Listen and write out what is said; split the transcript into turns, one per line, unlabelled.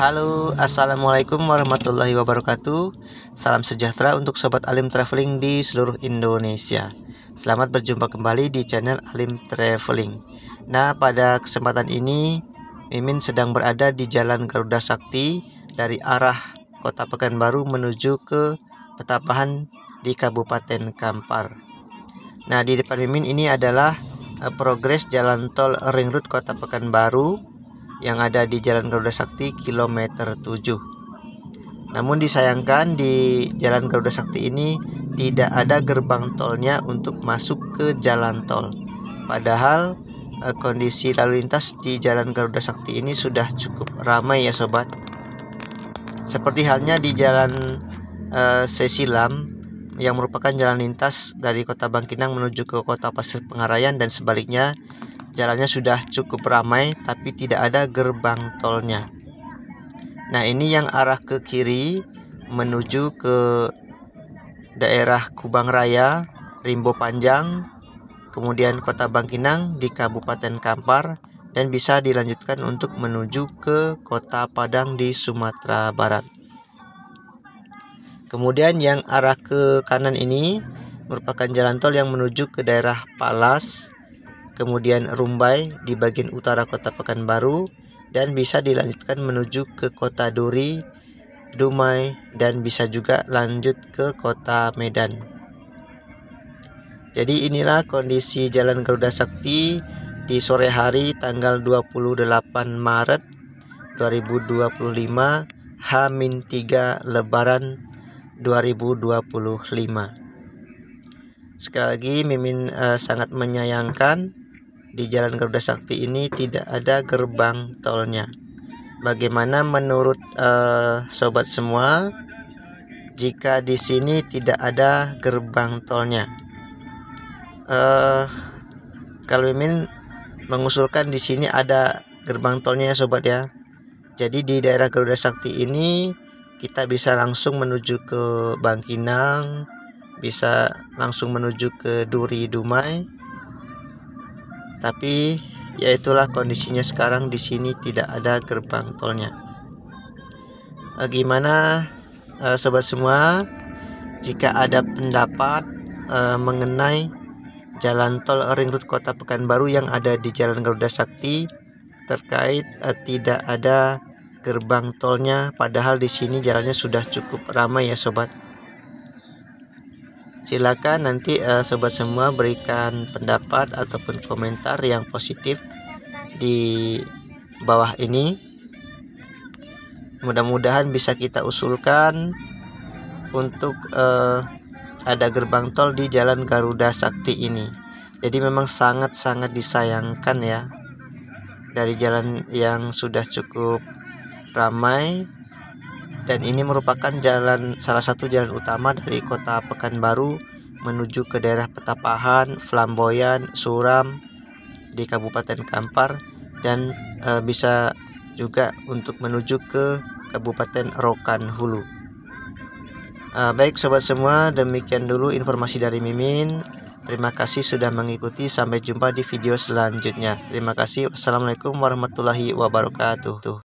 Halo, assalamualaikum warahmatullahi wabarakatuh. Salam sejahtera untuk sobat Alim Traveling di seluruh Indonesia. Selamat berjumpa kembali di channel Alim Traveling. Nah, pada kesempatan ini Mimin sedang berada di Jalan Garuda Sakti dari arah Kota Pekanbaru menuju ke Petapahan di Kabupaten Kampar. Nah, di depan Mimin ini adalah progres jalan tol Ring Road Kota Pekanbaru yang ada di Jalan Garuda Sakti kilometer 7. Namun disayangkan di Jalan Garuda Sakti ini tidak ada gerbang tolnya untuk masuk ke jalan tol. Padahal kondisi lalu lintas di Jalan Garuda Sakti ini sudah cukup ramai ya sobat. Seperti halnya di Jalan Sesilam yang merupakan jalan lintas dari Kota Bangkinang menuju ke Kota Pasir Pengarayan dan sebaliknya. Jalannya sudah cukup ramai tapi tidak ada gerbang tolnya. Nah, ini yang arah ke kiri menuju ke daerah Kubang Raya, Rimbo Panjang, kemudian Kota Bangkinang di Kabupaten Kampar, dan bisa dilanjutkan untuk menuju ke Kota Padang di Sumatera Barat. Kemudian yang arah ke kanan ini merupakan jalan tol yang menuju ke daerah Palas, kemudian Rumbai di bagian utara Kota Pekanbaru, dan bisa dilanjutkan menuju ke Kota Duri, Dumai, dan bisa juga lanjut ke Kota Medan. Jadi inilah kondisi Jalan Garuda Sakti di sore hari tanggal 28 Maret 2025 H-3 Lebaran 2025. Sekali lagi Mimin sangat menyayangkan di Jalan Garuda Sakti ini tidak ada gerbang tolnya. Bagaimana menurut sobat semua jika di sini tidak ada gerbang tolnya? Kalau Mimin mengusulkan di sini ada gerbang tolnya ya sobat ya. Jadi di daerah Garuda Sakti ini kita bisa langsung menuju ke Bangkinang, bisa langsung menuju ke Duri Dumai. Tapi ya itulah kondisinya sekarang, di sini tidak ada gerbang tolnya. Gimana sobat semua, jika ada pendapat mengenai jalan tol Ring Road Kota Pekanbaru yang ada di Jalan Garuda Sakti terkait tidak ada gerbang tolnya, padahal di sini jalannya sudah cukup ramai ya sobat. Silakan nanti sobat semua berikan pendapat ataupun komentar yang positif di bawah ini. Mudah-mudahan bisa kita usulkan untuk ada gerbang tol di Jalan Garuda Sakti ini. Jadi memang sangat-sangat disayangkan ya, dari jalan yang sudah cukup ramai. Dan ini merupakan salah satu jalan utama dari Kota Pekanbaru menuju ke daerah Petapahan, Flamboyan, Suram di Kabupaten Kampar, dan bisa juga untuk menuju ke Kabupaten Rokan Hulu. Baik sobat semua, demikian dulu informasi dari Mimin. Terima kasih sudah mengikuti. Sampai jumpa di video selanjutnya. Terima kasih. Wassalamualaikum warahmatullahi wabarakatuh.